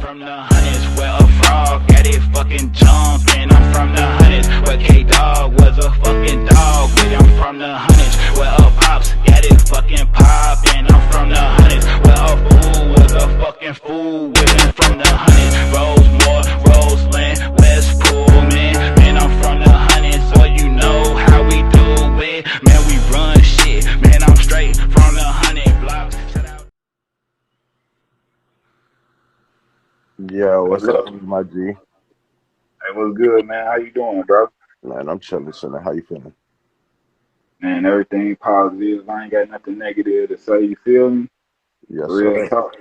from the hundreds where a frog got it fucking jumping. I'm from the hundreds where K-Dog was a fucking dog. But I'm from the hundreds where a pops got it fucking popping. I'm from the hundreds where a fool was a fucking fool. Women from the hundreds, Rosemore, Roseland, West Pullman. Man, I'm from the hundreds, so you know how we do it. Man, we run shit. Man, I'm straight from the 100 blocks. Yo, what's up, my G? Hey, what's good, man? How you doing, bro? Man, I'm chilling. How you feeling? Man, everything positive. I ain't got nothing negative to say. You feel me? Yes, Real sir. talk.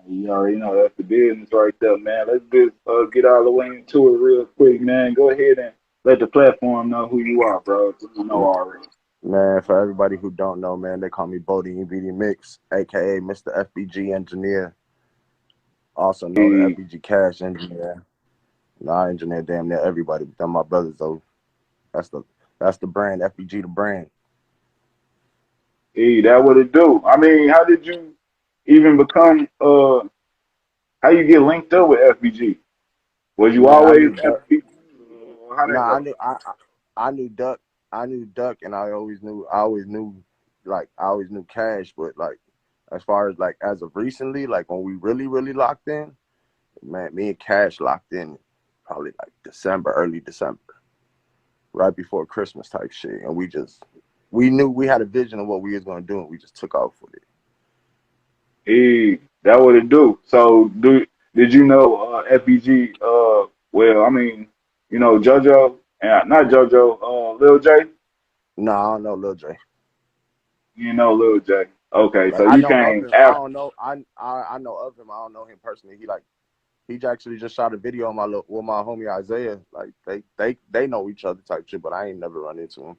You already know that's the business right there, man. Let's just get all the way into it real quick, man. Go ahead and let the platform know who you are, bro. You know already. Man, for everybody who don't know, man, they call me BDMIXX, aka Mr. FBG Engineer, also known as Hey, FBG Cash Engineer. No, I engineer damn near everybody, but they're my brothers though. That's the brand, FBG the brand. hey, that what it do. I mean, how did you even become how you get linked up with FBG? Was you Man, I always knew Duck. FBG? How No, that I go? knew I knew Duck. I knew Duck, and I always knew Cash, but like as far as like as of recently, like when we really locked in, man, me and Cash locked in probably like December, early December, right before Christmas type shit, and we knew we had a vision of what we was gonna do, and we just took off with it. Hey, that what it do. So did you know FBG? Well, I mean, you know JoJo and not JoJo. Lil J. No, I don't know Lil J. You know Lil J. Okay, Like so I you know of came him. I after. don't know. I know of him. I don't know him personally. He actually just shot a video on with my homie Isaiah. Like they know each other type shit, but I ain't never run into him.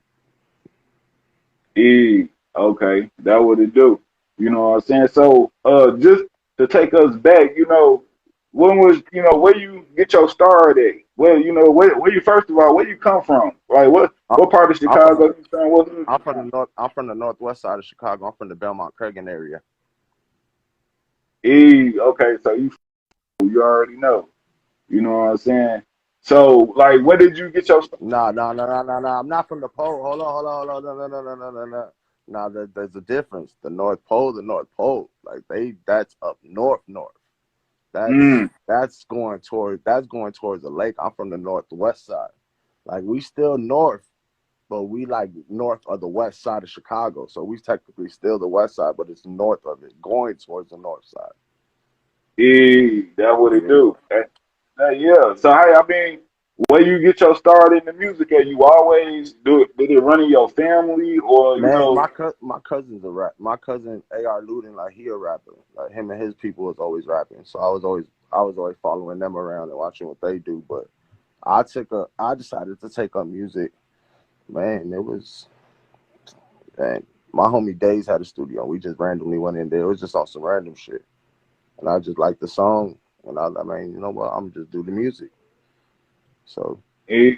Hey, okay, that what it do. You know what I'm saying? So just to take us back, you know, when was where you get your start at? Well, you know where you first of all where you come from? Like I, what part of I'm from Chicago you from? What hood you I'm from the from? north. I'm from the northwest side of Chicago. I'm from the Belmont Cragen area. Okay, so you already know. You know what I'm saying? So, like, where did you get your start? No. I'm not from the pole. Hold on. No. Nah, there's a difference. The North Pole, the North Pole. Like that's up north. Mm, That's going towards the lake. I'm from the northwest side. Like we still north, but we like north of the west side of Chicago. So we technically still the west side, but it's north of it, going towards the north side. that what it Yeah. do. Yeah. So, hey, I mean, where you get your start in the music at? You always do it? Did it run in your family, or Man, my cousin's a rap. My cousin AR Ludin, like he a rapper. Like him and his people was always rapping. So I was always following them around and watching what they do. But I decided to take up music. Man, it was and my homie Days had a studio. We just randomly went in there. It was just on some random shit. And I just liked the song. And I mean, you know what? I'm just do the music. So eh,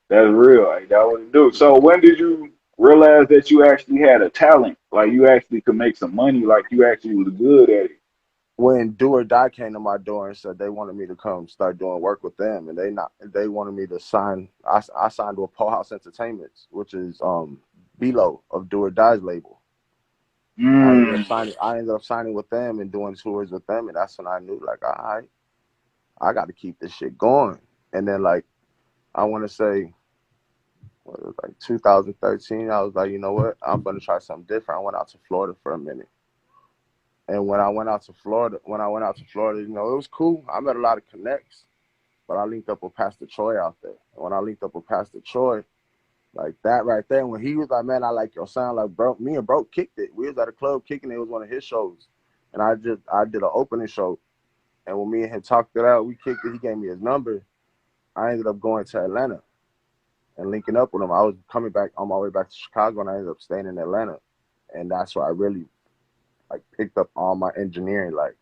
that's real? Like, that what it do. So, when did you realize that you actually had a talent? Like, you actually could make some money. Like, you actually was good at it. when Do or Die came to my door and said they wanted me to come start doing work with them, and they wanted me to sign. I signed to a Poe House Entertainments, which is below of Do or Die's label. Mm, I ended up signing with them and doing tours with them, and that's when I knew like, all right, I got to keep this shit going. And then like I want to say, what it was like 2013, I was like, you know what, I'm gonna try something different. I went out to Florida for a minute. And when I went out to Florida, you know, it was cool. I met a lot of connects, but I linked up with Pastor Troy out there. And when I linked up with Pastor Troy, like that right there, when he was like, man, I like your sound, like bro, me and bro kicked it. We was at a club kicking it. It was one of his shows. And I did an opening show. And when me and him talked it out, we kicked it. He gave me his number. I ended up going to Atlanta and linking up with him. I was coming back on my way back to Chicago, and I ended up staying in Atlanta. And that's where I really like picked up all my engineering. Like,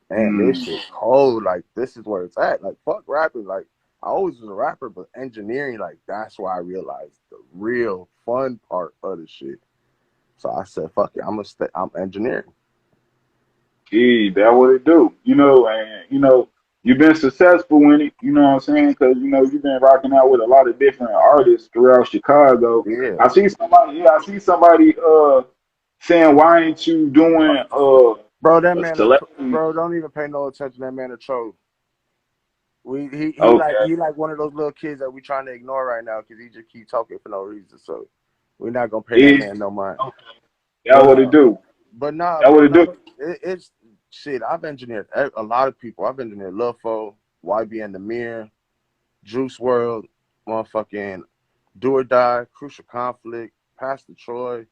man, this mm. shit cold. Like, this is where it's at. Like, fuck rapping. Like, I always was a rapper, but engineering, like, that's why I realized the real fun part of the shit. So I said, fuck it, I'm engineering. Yeah, that what it do. And you've been successful in it. You know what I'm saying? Because you've been rocking out with a lot of different artists throughout Chicago. Yeah, I see somebody saying, why ain't you doing bro. That a man, celebrity? bro, don't even pay no attention. That man a troll. Okay, He like one of those little kids that we trying to ignore right now because he just keep talking for no reason. So we're not gonna pay that yeah, man no mind. that But what it do. nah, That what bro. it do. It's shit. I've engineered a lot of people. I've engineered Lufo, YB and the Mirror, Juice World, motherfucking Do or Die, Crucial Conflict, Pastor Troy,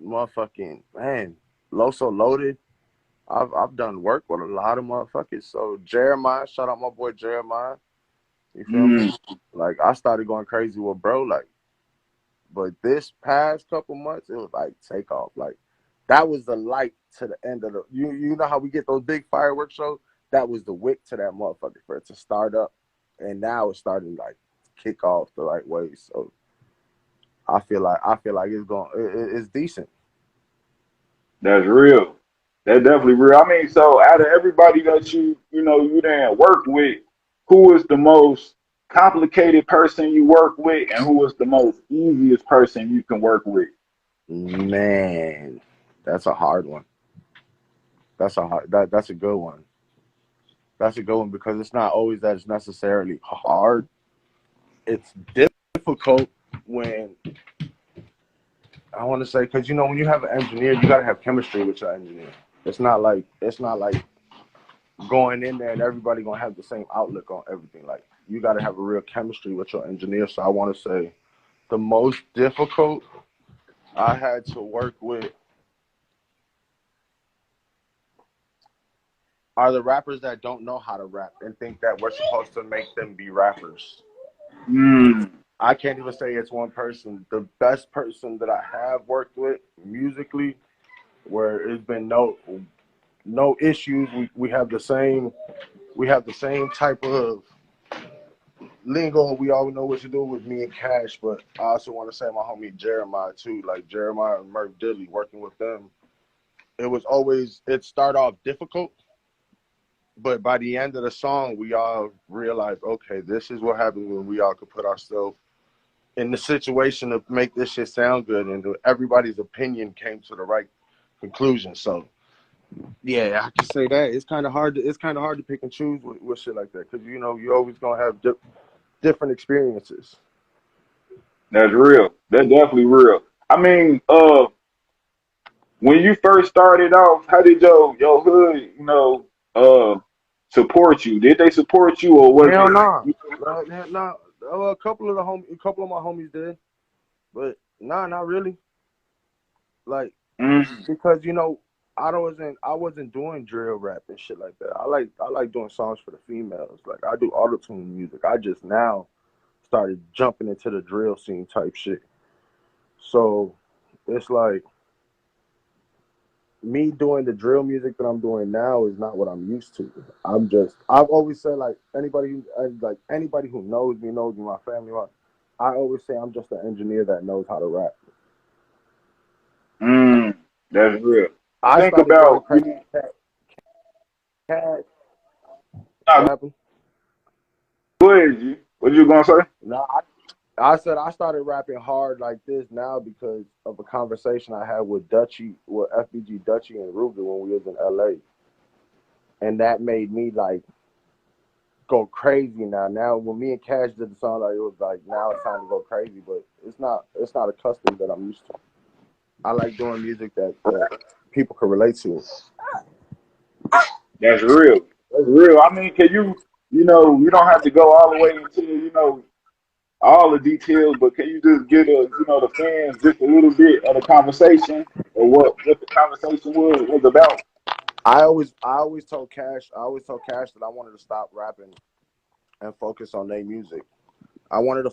motherfucking man, Loso Loaded. I've done work with a lot of motherfuckers. So Jeremiah, shout out my boy Jeremiah. You feel me? Mm, Like I started going crazy with bro, like, but this past couple months it was like take off. Like that was the light to the end of the you know how we get those big fireworks shows? That was the wick to that motherfucker for it to start up. And now it's starting to like kick off the right way. So I feel like it's decent. that's real. That's definitely real. I mean, so out of everybody that you didn't work with, who was the most complicated person you work with, and who was the most easiest person you can work with? Man, that's a hard one. That's a good one. That's a good one because it's not always that it's necessarily hard. It's difficult when I want to say because when you have an engineer, you gotta have chemistry with your engineer. It's not like going in there and everybody gonna have the same outlook on everything. Like you gotta have a real chemistry with your engineer. So I want to say the most difficult I had to work with are the rappers that don't know how to rap and think that we're supposed to make them be rappers. Mm, I can't even say it's one person. The best person that I have worked with musically, where it's been no issues. We have the same type of lingo. We all know what to do with me and Cash. But I also want to say my homie Jeremiah too. Like Jeremiah and Murph Dilly, working with them, it started off difficult. But by the end of the song, we all realized, okay, this is what happens when we all could put ourselves in the situation to make this shit sound good, and everybody's opinion came to the right conclusion. So yeah, I can say that it's kind of hard. It's kind of hard to pick and choose with shit like that because you always gonna have different experiences. that's real. That's definitely real. I mean, when you first started off, how did your hood, support you? Did they support you, or was Hell it? no, no. A couple of my homies did, but nah, not really. Like Mm, because I wasn't doing drill rap and shit like that. I like doing songs for the females. Like I do auto tune music. I just now started jumping into the drill scene type shit. So it's like me doing the drill music that I'm doing now is not what I'm used to. I've always said like anybody who knows me, my family. I always say I'm just an engineer that knows how to rap. mm, that's real. I Think started going about crazy. Cat, nah, what happened? go ahead, G. What you gonna say? No, I said I started rapping hard like this now because of a conversation I had with FBG Dutchy and Ruger when we was in LA, and that made me like go crazy now. Now when me and Cash did the song, like it was like now it's time to go crazy, but it's not a custom that I'm used to. I like doing music that people can relate to. That's real. That's real. I mean, can you don't have to go all the way into all the details, but can you just get the fans just a little bit of the conversation or what the conversation was about? I always told Cash that I wanted to stop rapping and focus on their music. I wanted to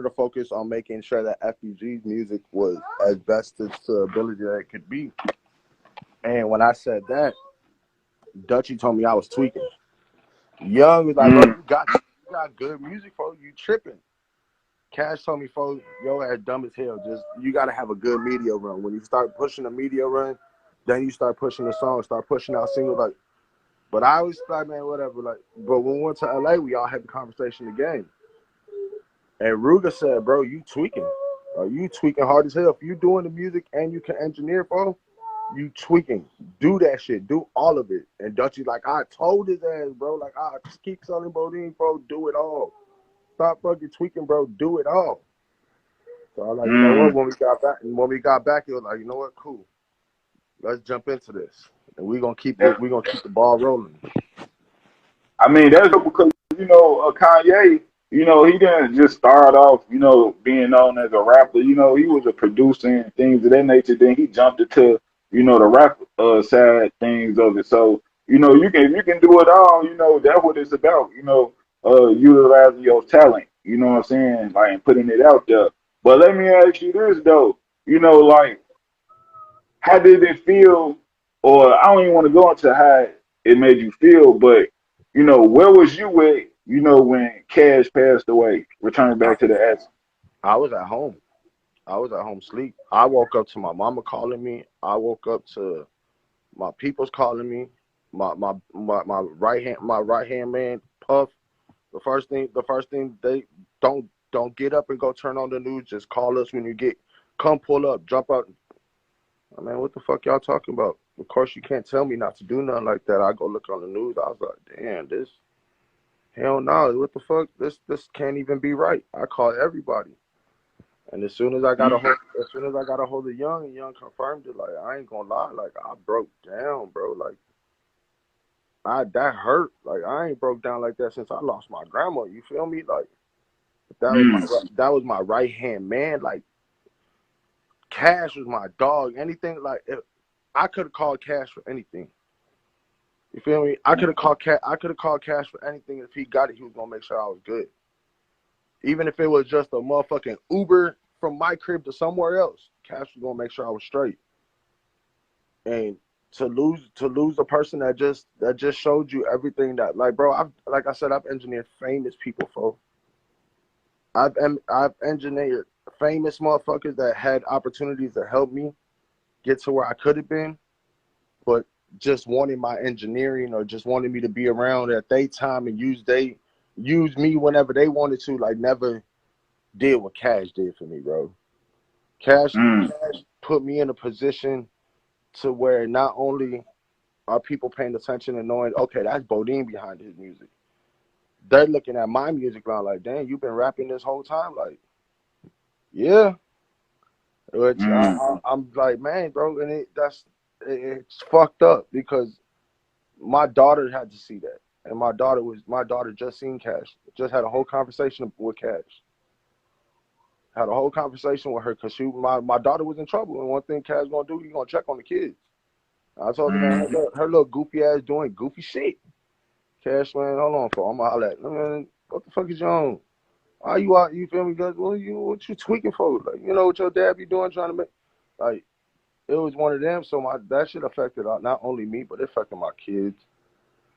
focus on making sure that FBG's music was as best as to ability that it could be. And when I said that, Dutchy told me I was tweaking. Young was like, bro, Mm, you got good music, folks. You tripping. Cash told me, folks, yo ass dumb as hell. Just you gotta have a good media run. When you start pushing a media run, Then you start pushing the song, start pushing out singles. Like, but I always like, man, whatever. Like, but when we went to LA, we all had the conversation again. And Ruger said, bro, you tweaking. You tweaking hard as hell. If you doing the music and you can engineer, bro, you tweaking. Do that shit. Do all of it. And Dutchy's like, I told his ass, bro. Like, just keep selling Bodine, bro. Do it all. Stop fucking tweaking, bro. Do it all. So I was like, you know what? When we got back, it was like, you know what? Cool. Let's jump into this. And we're gonna keep the ball rolling. I mean, that's because, Kanye, he didn't just start off, being known as a rapper. He was a producer and things of that nature. Then he jumped into, the rap side things of it. So, you can do it all. That's what it's about. Utilizing your talent. You know what I'm saying? Like, and putting it out there. But let me ask you this though. Like, how did it feel? Or I don't even want to go into how it made you feel, but where was you at, when Cash passed away, returning back to the essence? I was at home. I was at home sleep. I woke up to my mama calling me. I woke up to my people's calling me. My right hand man, Puff. The first thing they don't get up and go turn on the news. Just call us when you come pull up, jump out. I mean, what the fuck y'all talking about? Of course, you can't tell me not to do nothing like that. I go look on the news. I was like, damn, this, hell no, what the fuck? This can't even be right. I called everybody, and as soon as I got a hold of Young, and Young confirmed it. Like, I ain't gonna lie, like, I broke down, bro. Like, that hurt. Like, I ain't broke down like that since I lost my grandma. You feel me? Like, that was my right hand man. Like, Cash was my dog. Anything like I could have called Cash for anything. You feel me? I could have called Cash for anything. If he got it, he was gonna make sure I was good. Even if it was just a motherfucking Uber from my crib to somewhere else, Cash was gonna make sure I was straight. And to lose a person that just showed you everything that, like, bro, I've engineered famous people, folks. I've engineered famous motherfuckers that had opportunities to help me get to where I could have been, but just wanted my engineering or just wanted me to be around at their time and use me whenever they wanted to. Like, never did what Cash did for me, bro. Cash put me in a position to where not only are people paying attention and knowing, okay, that's Bodine behind his music. They're looking at my music line like, dang, you've been rapping this whole time? Like, yeah. Which I'm like, man, bro, and it's fucked up because my daughter had to see that, and my daughter just seen Cash, just had a whole conversation with Cash, had a whole conversation with her because my daughter was in trouble, and one thing Cash gonna do, he gonna check on the kids. I told her, man, her little goofy ass doing goofy shit. Cash, man, hold on, for I'm gonna holler at, man, what the fuck is you on? Why you out? You feel me? What you tweaking for? Like, what your dad be doing, trying to make, like, it was one of them. So that shit affected not only me, but it affected my kids.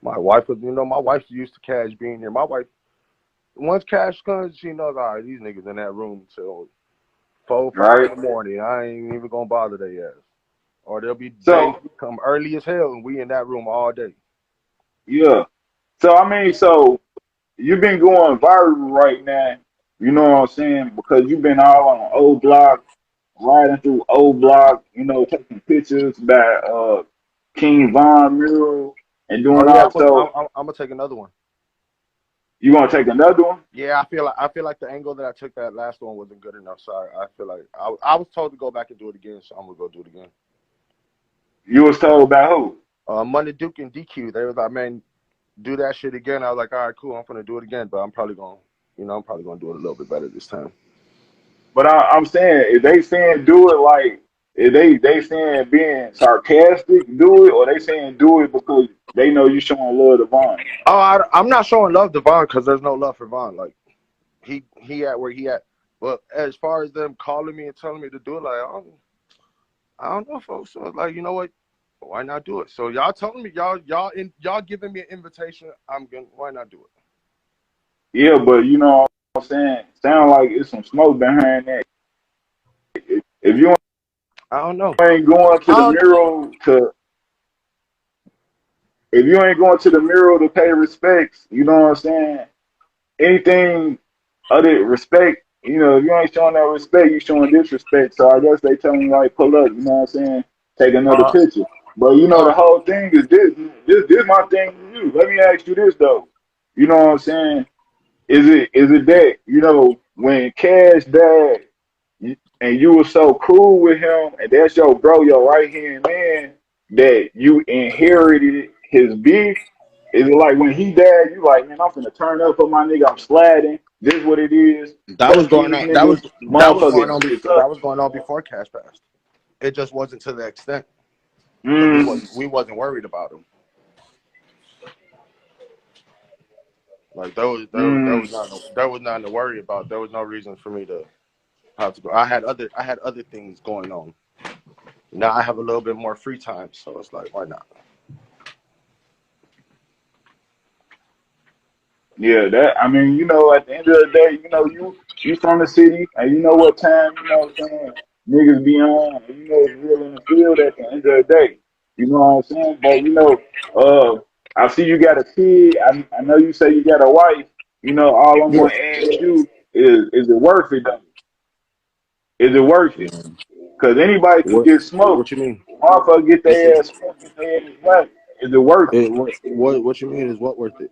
My wife was, my wife's used to Cash being there. My wife, once Cash comes, she knows, all right, these niggas in that room till 4, 5 in the morning. I ain't even gonna bother their ass. Or there'll be days come early as hell and we in that room all day. Yeah. So I mean, you've been going viral right now, you know what I'm saying? Because you've been all on old block, riding through old block, taking pictures by King Von mural and doing all. So I'm gonna take another one. You gonna take another one? Yeah, I feel like the angle that I took that last one wasn't good enough. So I feel like I was told to go back and do it again, so I'm gonna go do it again. You was told by who? Money Duke and DQ. They was like, man, do that shit again. I was like, all right, cool, I'm gonna do it again, but I'm probably gonna do it a little bit better this time. But I'm saying, if they saying do it, like, if they saying being sarcastic, do it, or they saying do it because they know you showing love to Von? Oh, I'm not showing love to Von because there's no love for Von. Like, he at where he at. But as far as them calling me and telling me to do it, like, I don't know, folks. So, like, you know what? Why not do it? So y'all telling me y'all giving me an invitation. Why not do it? Yeah, but you know what I'm saying? Sound like it's some smoke behind that. If you I don't know. You ain't going to I the don't, mural to if you ain't going to the mural to pay respects, you know what I'm saying? Anything other respect, you know, if you ain't showing that respect, you showing disrespect. So I guess they telling you like pull up, you know what I'm saying? Take another uh, picture. But you know the whole thing is this my thing to you. Let me ask you this though. You know what I'm saying? Is it that, you know, when Cash died and you were so cool with him and that's your bro, your right hand man, that you inherited his beef? Is it like when he died, you like, man, I'm finna turn up for my nigga, I'm sliding, this what it is, that was fuck going these on. niggas, That was going motherfucker, on it's before. up. That was going on before Cash passed. It just wasn't to the extent because Mm, we wasn't worried about him. Like mm, there was nothing to worry about. There was no reason for me to have to go. I had other things going on. Now I have a little bit more free time, so it's like, why not? yeah, that, I mean, you know, at the end of the day, you know, you from the city and you know what time, you know what I'm saying, niggas be on, and you know it's real in the field at the end of the day. You know what I'm saying? But you know, I see you got a kid. I know you say you got a wife. You know, all I'm Yeah. gonna ask you is it worth it though? Is it worth it? Because anybody can get What smoked. you mean? Motherfucker get It's a, their ass smoked, get their ass whacked. Is it worth it? what you mean is what worth it?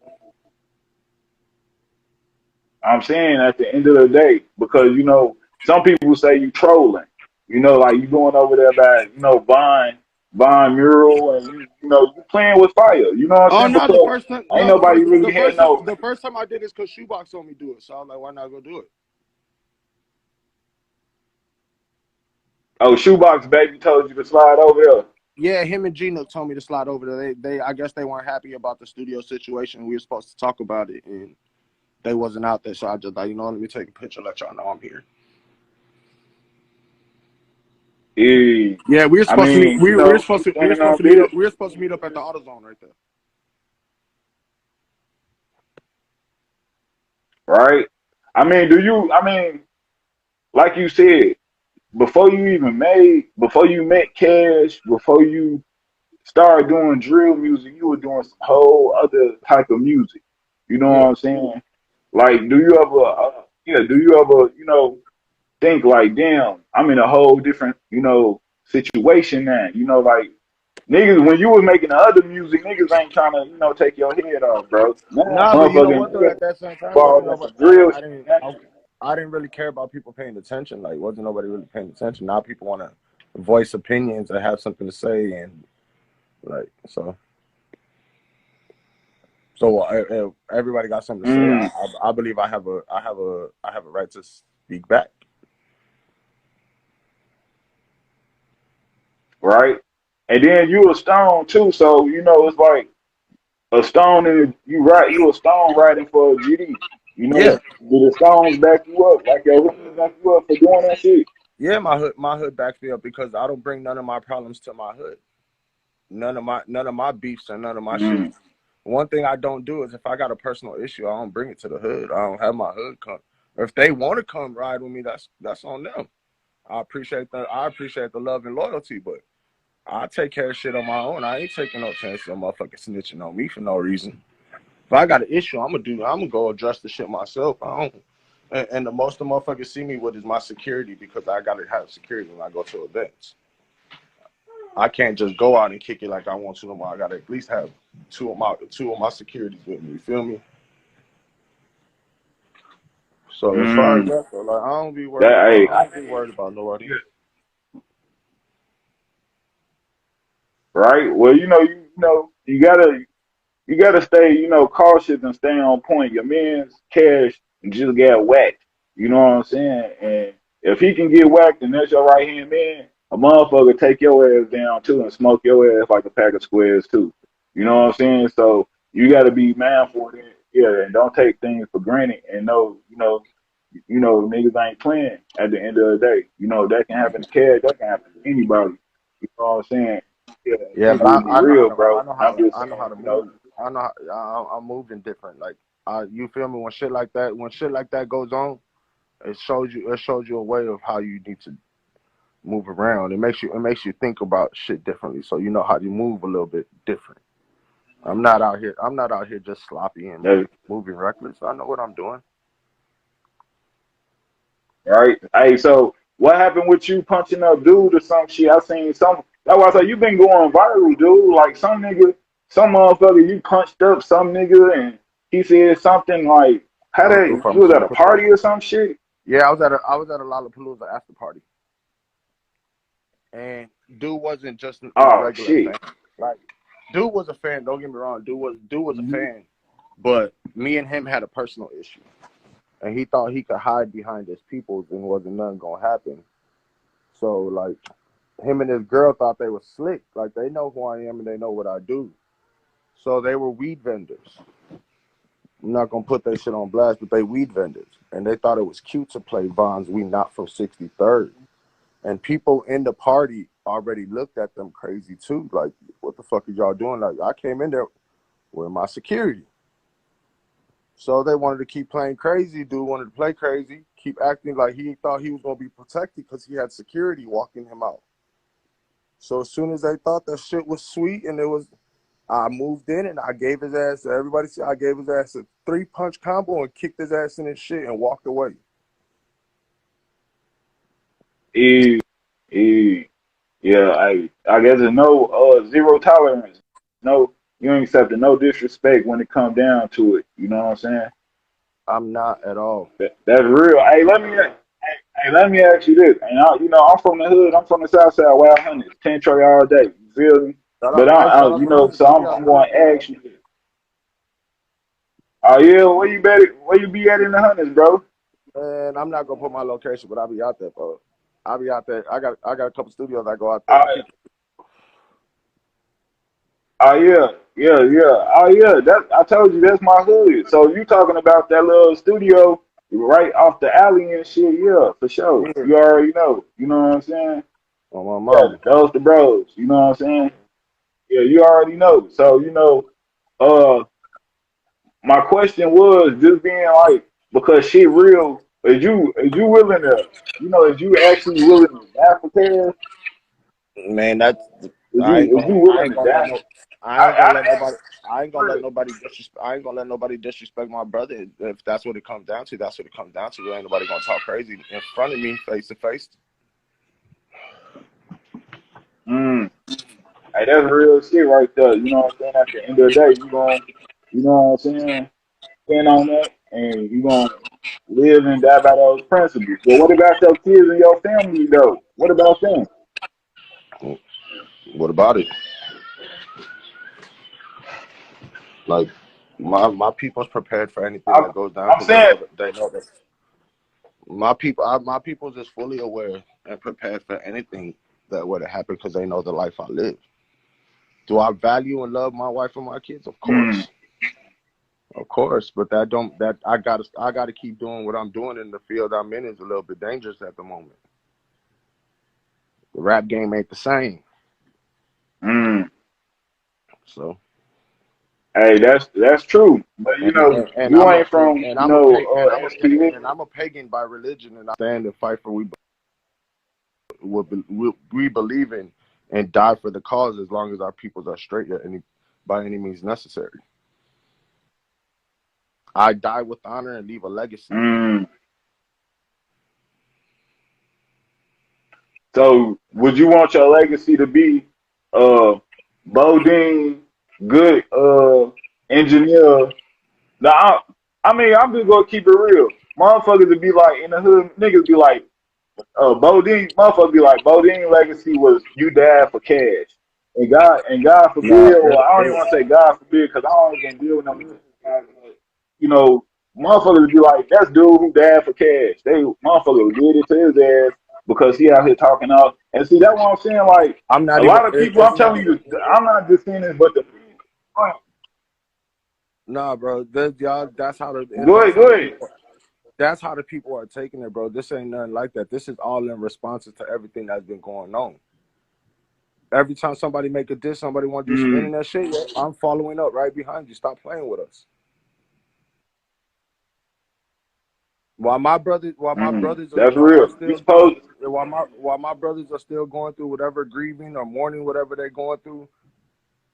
I'm saying at the end of the day, because you know, some people say you trolling. You know, like you going over there by, you know, buying mural and you know, you playing with fire. You know what I'm Oh saying? no, the Because first time ain't no nobody really had no. the first time I did this because Shoebox told me to do it. So I was like, why not go do it? Oh, shoebox baby told you to slide over there. Yeah, him and G Nook told me to slide over there. They I guess they weren't happy about the studio situation. We were supposed to talk about it and they wasn't out there, so I just like, let me take a picture, let y'all know I'm here. Yeah. Yeah, we were I supposed to meet. mean, you know, you standing on business, We were supposed to meet up at the AutoZone right there. right? I mean, I mean, like you said, before you met Cash, before you started doing drill music, you were doing some whole other type of music. You know what Yeah. I'm saying? Like, do you ever, you know, think like, damn, I'm in a whole different, you know, situation now. You know, like niggas, when you was making the other music, niggas ain't trying to, you know, take your head off, bro. Now, Nah, but you know motherfucking what though? niggas At that same time, ball wasn't and nobody. some drill shit. I didn't really care about people paying attention. Like, wasn't nobody really paying attention. Now people want to voice opinions and have something to say, and like everybody got something to say. Mm, I believe I have a right to speak back. right? And then you a stone too, so you know it's like a stone and you a stone writing for a GD. You know, Yeah, do the stones back you up? Like your hood back you up for doing that shit? yeah. My hood backs me up because I don't bring none of my problems to my hood. None of my beefs and none of my shit. Mm, One thing I don't do is if I got a personal issue, I don't bring it to the hood. I don't have my hood come. Or if they want to come ride with me, that's on them. I appreciate the love and loyalty, but I take care of shit on my own. I ain't taking no chance of motherfucking snitching on me for no reason. If I got an issue, I'm gonna go address the shit myself. I don't. And the most the motherfuckers see me with is my security because I gotta have security when I go to events. I can't just go out and kick it like I want to no more. I gotta at least have two of my securities with me. You feel me? So as far as mm. that, though, like That hey, I don't be worried about nobody. right? Well, you know, you gotta stay, you know, cautious and stay on point. Your man's Cash just got whacked. You know what I'm saying? And if he can get whacked and that's your right hand man, a motherfucker take your ass down too and smoke your ass like a pack of squares too. You know what I'm saying? So you gotta be mindful of that. Yeah, and don't take things for granted and know, niggas ain't playing at the end of the day. You know, that can happen to Cash, that can happen to anybody. You know what I'm saying? Yeah, Yeah, but niggas be real, bro. I'm just I know saying, how to you know. move. I know I'm moving different. Like, you feel me? When shit like that goes on, it shows you a way of how you need to move around. It makes you think about shit differently. So you know how you move a little bit different. I'm not out here just sloppy and That, moving reckless. I know what I'm doing. right? Hey, so what happened with you punching up dude or some shit? I seen some. That's why I said you been going viral, dude. Like some nigga, some motherfucker, you punched up some nigga and he said something like, "How Oh, they? through You was at a pharmaceutical party truck. or some shit?" Yeah, I was at a Lollapalooza after party, and dude wasn't just no Oh regular shit. fan. Like, dude was a fan. Don't get me wrong. Dude was a Mhm. fan, but me and him had a personal issue, and he thought he could hide behind his peoples and wasn't nothing gonna happen. So like, him and his girl thought they were slick. Like they know who I am and they know what I do. So they were weed vendors. I'm not gonna put that shit on blast, but they weed vendors, and they thought it was cute to play Vons We Not from 63rd. And people in the party already looked at them crazy too. Like, what the fuck are y'all doing? Like, I came in there with my security. So they wanted to keep playing crazy. Dude wanted to play crazy, keep acting like he thought he was going to be protected because he had security walking him out. So as soon as they thought that shit was sweet and I moved in and I gave his ass, everybody said I gave his ass a 3-punch combo and kicked his ass in his shit and walked away. Eh, eh, yeah, I guess there's no zero tolerance. No, you ain't accepting no disrespect when it come down to it. You know what I'm saying? I'm not at all. That's real. Hey, let me ask you this. And I'm from the hood. I'm from the South Side, Wild Hundreds, 10 tray all day. You feel me? Shout out, But hey, shout out to so Hunters. We out I'm there going to too. ask you this. Oh yeah, where you be at in the Hundreds, bro? And I'm not gonna put my location, but I'll be out there, bro. I'll be out there. I got a couple studios I go out there Oh, to kick it. oh yeah. Oh yeah, that I told you that's my hood. So you talking about that little studio right off the alley and shit? Yeah, for sure. Yeah, You already know. You know what I'm saying? on my Yeah, mama. those the bros. You know what I'm saying? Yeah, you already know. So uh, my question was just being like because shit real. Is you willing to is you actually willing to die for cash? Man, that's Is you I willing ain't to gonna let die? no I ain't gonna let I nobody I ain't gonna let nobody disrespect my brother. If that's what it comes down to, that's what it comes down to. Ain't nobody gonna talk crazy in front of me face to face. mm, hey, that's real shit right there. You know what I'm saying? At the end of the day, you know what I'm saying? Stand on that, and you gonna live and die by those principles. But what about your kids and your family though? What about them? What about it? Like my people's prepared for anything I'm, that goes down I'm because saying, they know that my people's is fully aware and prepared for anything that would have happened because they know the life I live. Do I value and love my wife and my kids? mm, Of course, but I gotta keep doing what I'm doing in the field I'm in is a little bit dangerous at the moment. The rap game ain't the same, mm. so Hey, that's true. But and you I'm a ain't from and I'm a pag- and I'm a pag- STL. and I'm a pagan by religion, and I stand and fight for we believe in and die for the cause as long as our peoples are straight by any means necessary. I die with honor and leave a legacy. Mm. So, would you want your legacy to be uh Bodine, good engineer? Now, I mean, I'm just gonna keep it real. Motherfuckers would be like in the hood, niggas be like, Bodine, motherfuckers be like, Bodine legacy was you died for cash. And God Nah, forbid, or I don't even want to say God forbid, because I don't even deal with them. You know, motherfuckers would be like, that's dude who died for cash. They motherfuckers did it to his ass because he out here talking out. And see, that's what I'm saying. Like I'm a not even. lot of people, It's I'm not telling even. you, I'm not just saying this, but the Nah, bro. Y'all. go ahead, go ahead. That's how the people are taking it, bro. This ain't nothing like that. This is all in responses to everything that's been going on. Every time somebody make a diss, somebody want to do some Mm, internet shit, yeah, I'm following up right behind you. Stop playing with us. While my brothers and that's are real. You still, supposed. while my brothers are still going through whatever grieving or mourning, whatever they're going through,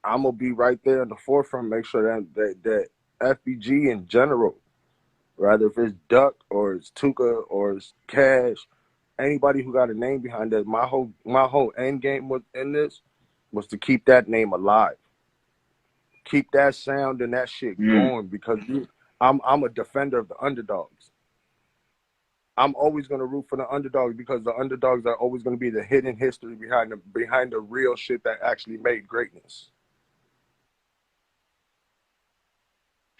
I'm gonna be right there in the forefront, make sure that FBG in general, rather if it's Duck or it's Tuka or it's Cash, anybody who got a name behind that, my whole end game was in this was to keep that name alive, keep that sound and that shit going, because I'm a defender of the underdogs. I'm always gonna root for the underdogs because the underdogs are always gonna be the hidden history behind the real shit that actually made greatness.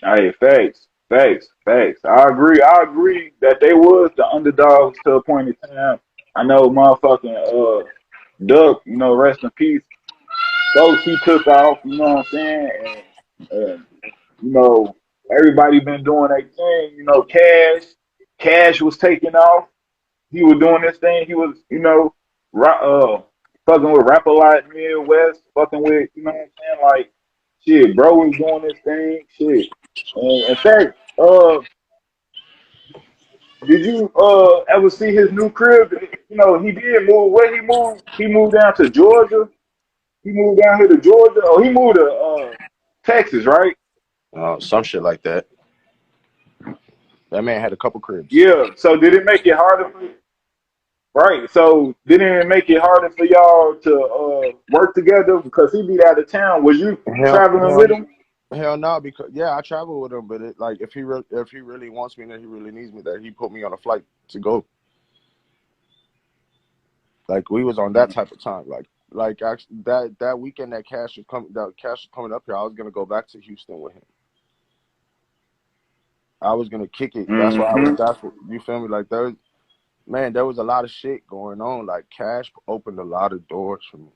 Hey, facts, facts, facts. I agree. I agree that they was the underdogs to a point in time. I know motherfucking Duck, you know, rest in peace. Folks, he took off, you know what I'm saying? And you know, everybody been doing their thing. You know, Cash was taking off. He was doing this thing. He was, you know, fucking with Rap a Lot Midwest, fucking with, you know what I'm saying? Like, shit, bro was doing this thing. Shit. And in fact, did you ever see his new crib? You know, he did move. Where he moved? He moved down to Georgia. He moved down here to Georgia. Oh, he moved to Texas, right? Some shit like that. That man had a couple cribs. Yeah. So did it make it harder for right? So didn't it make it harder for y'all to work together because he be out of town? Was you traveling with him? Hell no, because I travel with him, but like if he really wants me, that he really needs me, that he put me on a flight to go. Like we was on that type of time. Like actually that weekend that Cash was coming up here, I was gonna go back to Houston with him. I was gonna kick it. That's why that's what you feel me. Like there was a lot of shit going on. Like Cash opened a lot of doors for me.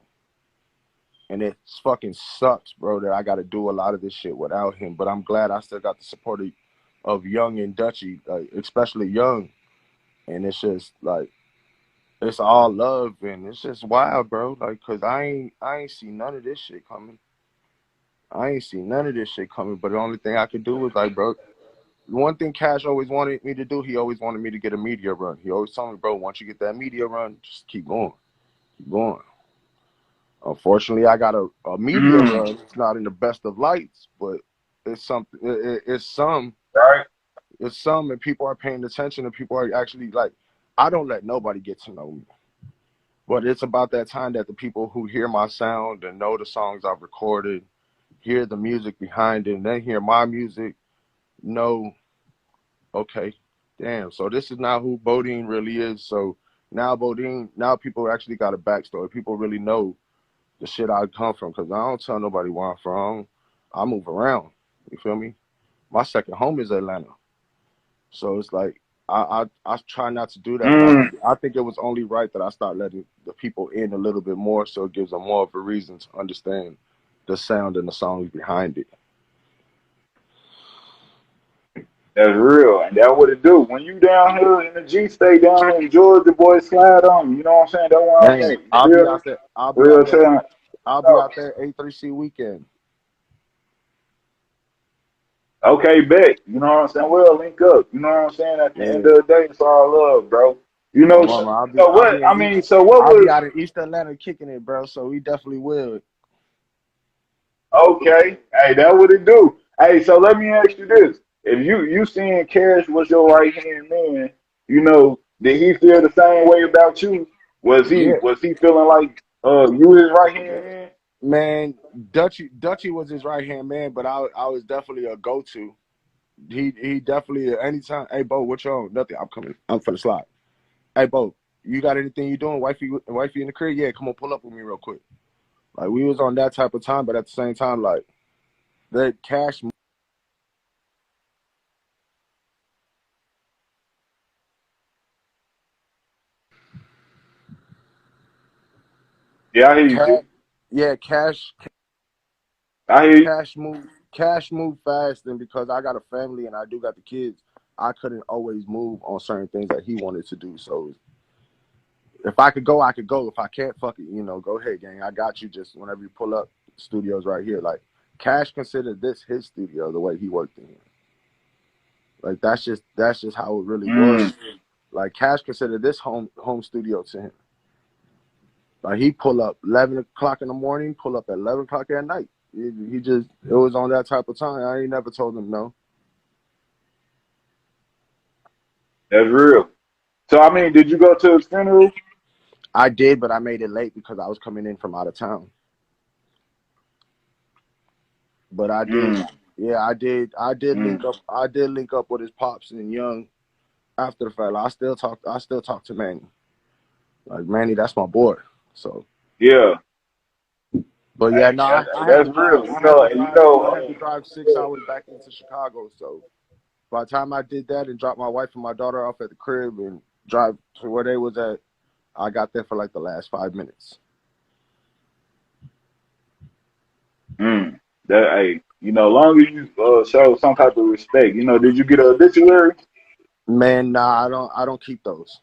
And it fucking sucks, bro, that I got to do a lot of this shit without him. But I'm glad I still got the support of Young and Dutchy, especially Young. And it's just like, it's all love, and it's just wild, bro. Like, cause I ain't see none of this shit coming. I ain't see none of this shit coming. But the only thing I could do was like, bro, one thing Cash always wanted me to do, he always wanted me to get a media run. He always told me, bro, once you get that media run, just keep going, keep going. Unfortunately, I got a media run. It's not in the best of lights, but it's something. It's some. Right. It's some, and people are paying attention, and people are actually like. I don't let nobody get to know me, but it's about that time that the people who hear my sound and know the songs I've recorded, hear the music behind it, and then hear my music, know, okay, damn. So this is not who BDMIXX really is. So now now people actually got a backstory. People really know the shit I come from, because I don't tell nobody where I'm from. I move around. You feel me? My second home is Atlanta. So it's like I try not to do that, but I think it was only right that I start letting the people in a little bit more, so it gives them more of a reason to understand the sound and the songs behind it. That's real, and that's what it do. When you down here in the G state, down here in Georgia, boys slide on you. You know what I'm saying? That's what I'm saying. I'll be out there. I'll be out there A3C weekend. Okay, bet. You know what I'm saying? We'll link up. You know what I'm saying? At the end of the day, it's all love, bro. You know, I'll be out in East Atlanta kicking it, bro. So we definitely will. Okay. Hey, that's what it do. Hey, so let me ask you this. If you seeing Cash was your right hand man, you know, did he feel the same way about you? Was he feeling like you his right hand man? Man, Dutchy was his right hand man, but I was definitely a go to. He definitely anytime. Hey, Bo, what you on? Nothing. I'm coming. I'm for the slide. Hey, Bo, you got anything you doing? Wifey in the crib? Yeah, come on, pull up with me real quick. Like we was on that type of time, but at the same time, like that Cash. Yeah, I hear you, G. Yeah, Cash. I hear you. Cash moved fast, and because I got a family and I do got the kids, I couldn't always move on certain things that he wanted to do. So if I could go, I could go. If I can't, fuck it, go ahead, gang. I got you. Just whenever you pull up, studio's right here. Like Cash considered this his studio the way he worked in here. Like that's just how it really was. Like Cash considered this home studio to him. Like he pull up 11 o'clock in the morning, pull up at 11 o'clock at night. He just, it was on that type of time. I ain't never told him no. That's real. So I mean, did you go to his funeral? I did, but I made it late because I was coming in from out of town. But I did, yeah, I did link up. I did link up with his pops and Young after the fact. I still talk to Manny. Like Manny, that's my boy. So Yeah. but yeah, no, I had That's to real. drive. I had to drive 6 hours back into Chicago. So by the time I did that and dropped my wife and my daughter off at the crib and drive to where they was at, I got there for like the last 5 minutes. That, hey, you know, long as you show some type of respect, you know, did you get a obituary? Man, nah, I don't keep those.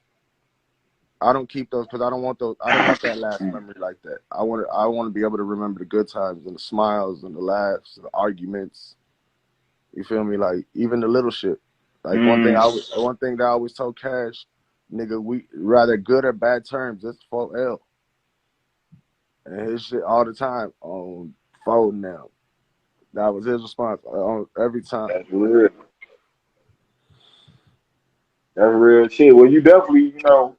I don't keep those because I don't want those. I don't want that last memory like that. I want to be able to remember the good times and the smiles and the laughs, and the arguments. You feel me? Like even the little shit. Like one thing that I always told Cash, nigga, we rather good or bad terms. It's 4L. And his shit all the time on phone now. That was his response every time. That's real. That's real shit. Well, you definitely, you know,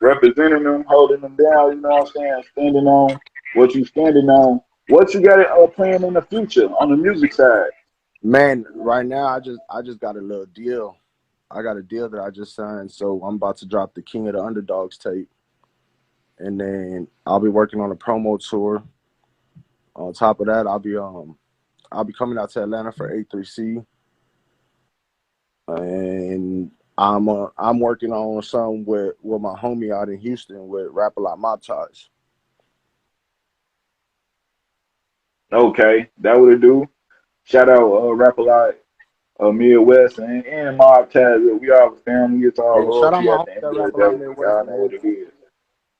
representing them, holding them down, you know what I'm saying, standing on what you standing on. What you got planned in the future on the music side? Man, right now I just got a little deal. I got a deal that I just signed, so I'm about to drop the King of the Underdogs tape. And then I'll be working on a promo tour. On top of that, I'll be coming out to Atlanta for A3C. And I'm working on something with my homie out in Houston with Rap-A-Lot Montage. Okay, that would it do. Shout out Rap-A-Lot, Midwest, and Mob Taz. We all family. It's all Hey, shout out loyalty my at homie the end that of the Rap-A-Lot day. Midwest, Y'all know man. what it is.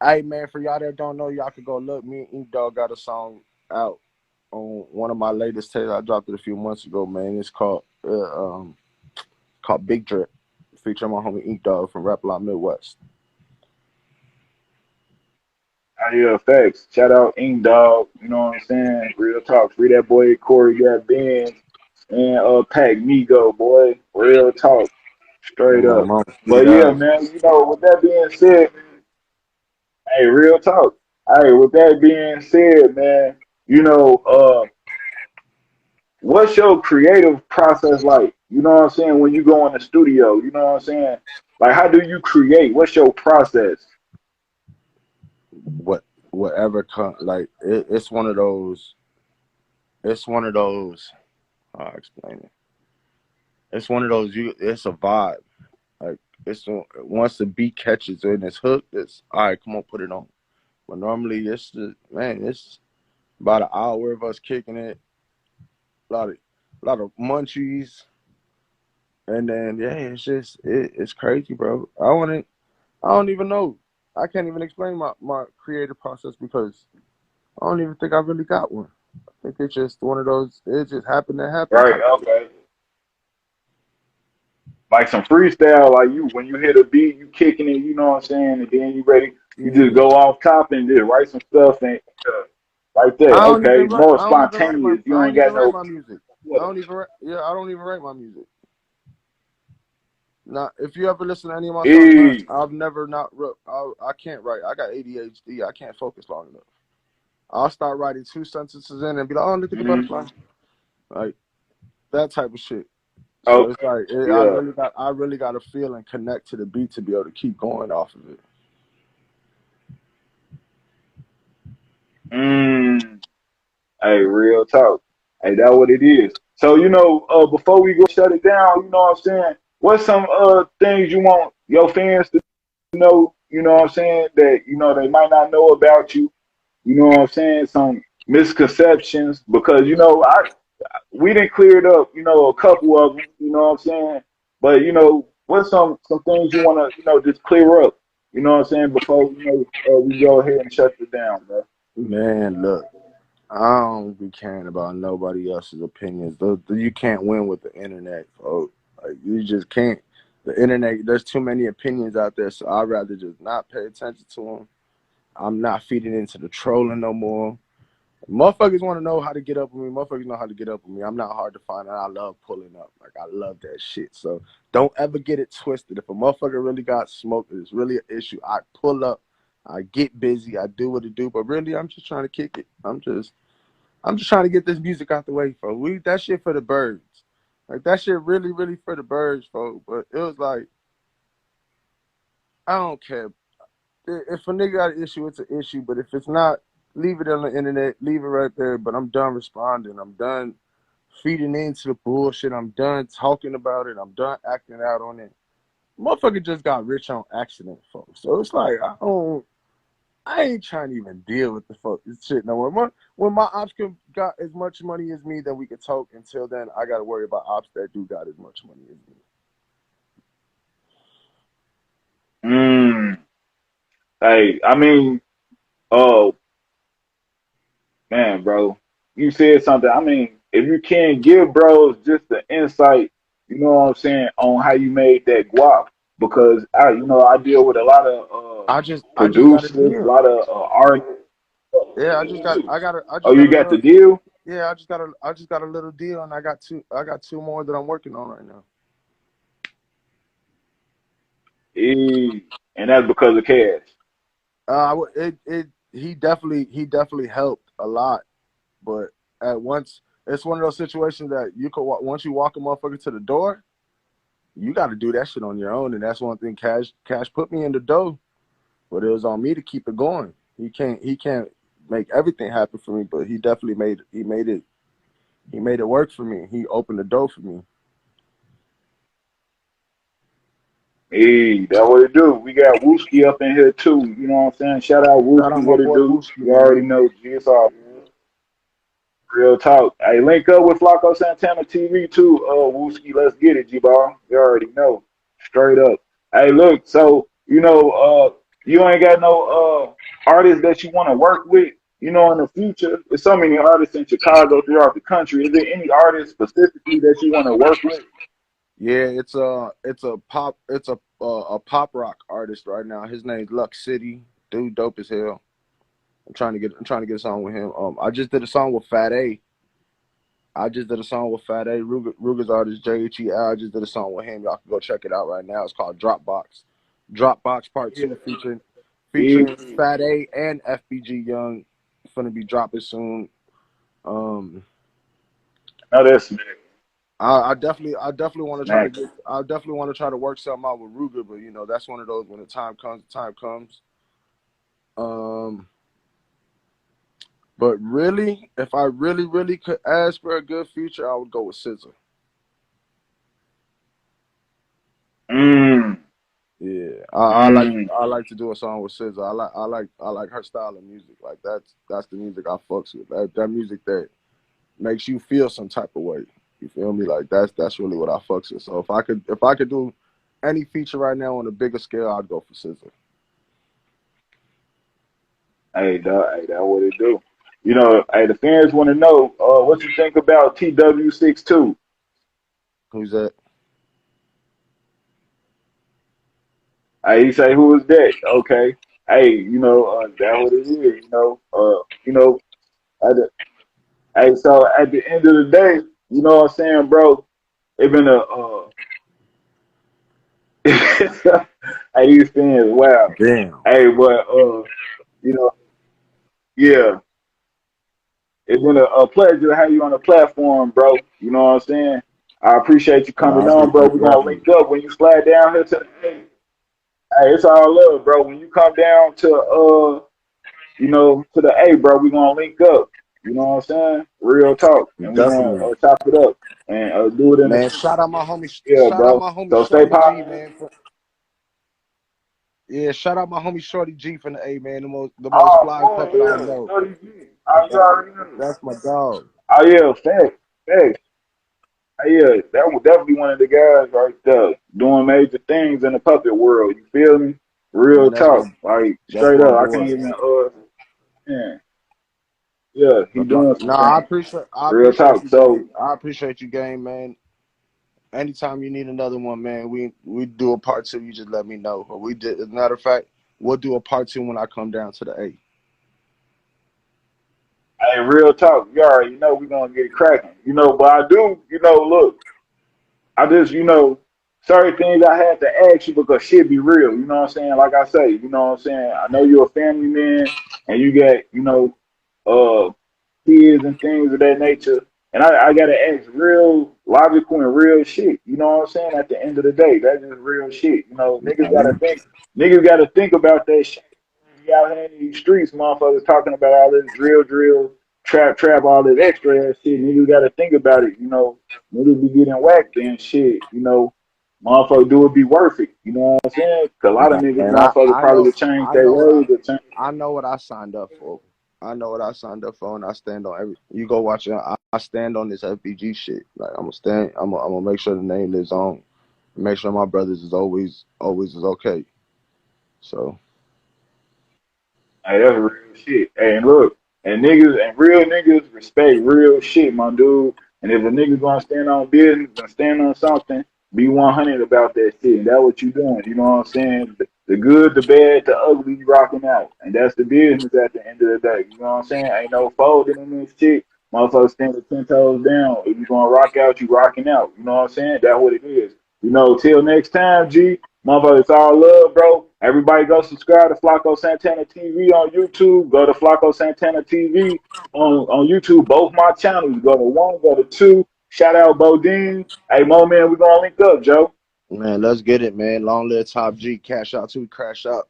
Hey, man, for y'all that don't know, y'all could go look. Me and Ink Dog got a song out on one of my latest tapes. I dropped it a few months ago, man. It's called Big Drip, featuring my homie Ink Dog from Rap-A-Lot Midwest. Yeah, facts. Shout out Ink Dog. You know what I'm saying? Real talk. Free that boy Corey got Ben and Pac Migo, boy. Real talk. Straight My up. mom, But yeah, man, you know, with that being said, hey, real talk. Hey, with that being said, man, you know, what's your creative process like? You know what I'm saying? When you go in the studio, you know what I'm saying? Like, how do you create? What's your process? whatever like it's one of those. It's one of those. How I explain it? It's one of those. It's a vibe. Like once the beat catches and it's hooked, it's all right. Come on, put it on. But normally it's just it's about an hour of us kicking it. A lot of munchies, and then it's just it's crazy, bro. I don't even know. I can't even explain my creative process because I don't even think I really got one. I think it's just one of those. It just happened to happen Right, type of shit. okay. Like some freestyle, like you when you hit a beat, you kicking it, you know what I'm saying, and then you ready, you just Yeah. go off top and just write some stuff and like that. Okay, more spontaneous. You I ain't don't even got write no. my music. Yeah. I don't even write my music. Now, if you ever listen to any of my songs, Hey, I've never not wrote. I can't write. I got ADHD. I can't focus long enough. I'll start writing 2 sentences in and be like, "Oh, look at the butterfly," like that type of shit. So okay, it's like yeah. I really got to feel and connect to the beat to be able to keep going off of it. Mm. Hey, real talk. Hey, that what it is. So, you know, before we go shut it down, you know what I'm saying? What's some things you want your fans to know, you know what I'm saying, that, you know, they might not know about you, you know what I'm saying? Some misconceptions because, you know, we didn't clear it up, you know, a couple of them, you know what I'm saying? But, you know, what's some things you want to, you know, just clear up, you know what I'm saying, before, you know, we go ahead and shut it down, bro? Man, look, I don't be caring about nobody else's opinions. You can't win with the internet, folks. Like you just can't. the internet, there's too many opinions out there, so I'd rather just not pay attention to them. I'm not feeding into the trolling no more. Motherfuckers want to know how to get up with me. Motherfuckers know how to get up with me. I'm not hard to find, and I love pulling up. Like, I love that shit. So don't ever get it twisted. If a motherfucker really got smoked, it's really an issue, I pull up, I get busy, I do what I do. But really, I'm just trying to kick it. I'm just trying to get this music out the way, folks. That shit for the birds. Like, that shit really, really for the birds, folks. But it was like, I don't care. If a nigga got an issue, it's an issue. But if it's not, leave it on the internet. Leave it right there. But I'm done responding. I'm done feeding into the bullshit. I'm done talking about it. I'm done acting out on it. Motherfucker just got rich on accident, folks. So it's like, I ain't trying to even deal with the fuck this shit no more. When my ops got as much money as me, then we could talk. Until then, I got to worry about ops that do got as much money as me. Hey, I mean, oh man, bro, you said something. I mean, if you can give bros just the insight, you know what I'm saying, on how you made that guap, because I deal with a lot of I just got a producers, a deal. lot of artists. Yeah, I just got Oh, you got the deal? Yeah, I just got a little deal, and I got two more that I'm working on right now. And that's because of cash. He definitely helped a lot, but at once it's one of those situations that you could once you walk a motherfucker to the door, you got to do that shit on your own, and that's one thing Cash put me in the door, but it was on me to keep it going. He can't make everything happen for me, but he definitely made it work for me. He opened the door for me. Hey, that what it do. We got Wooski up in here too. You know what I'm saying? Shout out Shout out Wooski, my what it boy do. Wooski, You already man. know GSR. Real talk. Hey, link up with Flacco Santana TV too. Wooski, let's get it, G-Ball. You already know. Straight up. Hey, look, so you ain't got no artists that you want to work with, in the future. There's so many artists in Chicago throughout the country. Is there any artist specifically that you want to work with? Yeah, it's a pop rock artist right now. His name's Lux City. Dude, dope as hell. I'm trying to get a song with him. I just did a song with Fat A. Ruger's artist JHE. I just did a song with him. Y'all can go check it out right now. It's called Dropbox. Dropbox Part 2 featuring Fat A and FBG Young. It's gonna be dropping soon. No, that's I definitely want to try to work something out with Ruger, but that's one of those, when the time comes. But really, if I really could ask for a good future, I would go with SZA. Yeah, I like to do a song with SZA. I like her style of music. Like, that's the music I fucks with. That music that makes you feel some type of way. You feel me? Like, that's really what I fucks with. So if I could do any feature right now on a bigger scale, I'd go for SZA. Hey, that what it do. Hey, the fans want to know what you think about TW62. Who's that? Hey, he say, who is that? Okay. Hey, that what it is. At the, hey, so at the end of the day, you know what I'm saying, bro? It been hey, these fans, wow. Damn. Hey, but yeah, it's been a pleasure to have you on the platform, bro. You know what I'm saying? I appreciate you coming I on, bro. appreciate We're you gonna having me. link up when you slide down here to the hey, it's all love, bro. When you come down to to the A, bro, we're gonna link up. You know what I'm saying? Real talk. And we're Definitely. gonna chop it up and do it in the Man, shout out my homie bro. So stay Shorty G, positive. man. Yeah, shout out my homie Shorty G from the A, man. The most Oh fly boy, puppet I yeah. know. 30 G. I That, already know. that's my dog. Oh yeah, facts. Yeah, that was definitely one of the guys right there doing major things in the puppet world. You feel me? Real Man, talk, like that's straight my up. I boy. can't even yeah, yeah. He doing some Nah, things. I Real appreciate talk. you, So gang. I appreciate you, gang, man. anytime you need another one, man, we do a part 2. You just let me know. Or we did. As a matter of fact, we'll do a part 2 when I come down to the A. Hey, real talk. You already know we gonna get it cracking. You know, but I do. You know, look, I just, certain things I had to ask you because shit be real. You know what I'm saying? Like I say, you know what I'm saying? I know you're a family man and you got, uh, kids and things of that nature. And I gotta ask real logical and real shit. You know what I'm saying? At the end of the day, that's just real shit. You know, niggas gotta think about that shit. You out here in these streets, motherfuckers talking about all this drill, trap, all this extra ass shit. Niggas gotta think about it, niggas be getting whacked and shit, motherfucker do it be worth it. You know what I'm saying? 'Cause a lot of niggas, And motherfuckers probably would change their ways or change. I know what I signed up for. I know what I signed up for, and I stand on every. You go watch it. I stand on this FBG shit. Like I'm gonna stand. I'm gonna make sure the name lives on. Make sure my brothers is always is okay. So. Hey, that's real shit. Hey, and look, and real niggas respect real shit, my dude. And if a nigga gonna stand on business and stand on something, be 100 about that shit. And that's what you doing. You know what I'm saying? The good, the bad, the ugly, you rocking out. And that's the business at the end of the day. You know what I'm saying? Ain't no folding in this shit. Motherfuckers standing 10 toes down. If you gonna rock out, you rocking out. You know what I'm saying? That's what it is. Till next time, G. Motherfucker, it's all love, bro. Everybody go subscribe to Flacco Santana TV on YouTube. Go to Flacco Santana TV on YouTube. Both my channels. Go to 1, go to 2. Shout out Bodine. Hey, Mo, man, we going to link up, Joe. Man, let's get it, man. Long live Top G. Cash out to Crash out.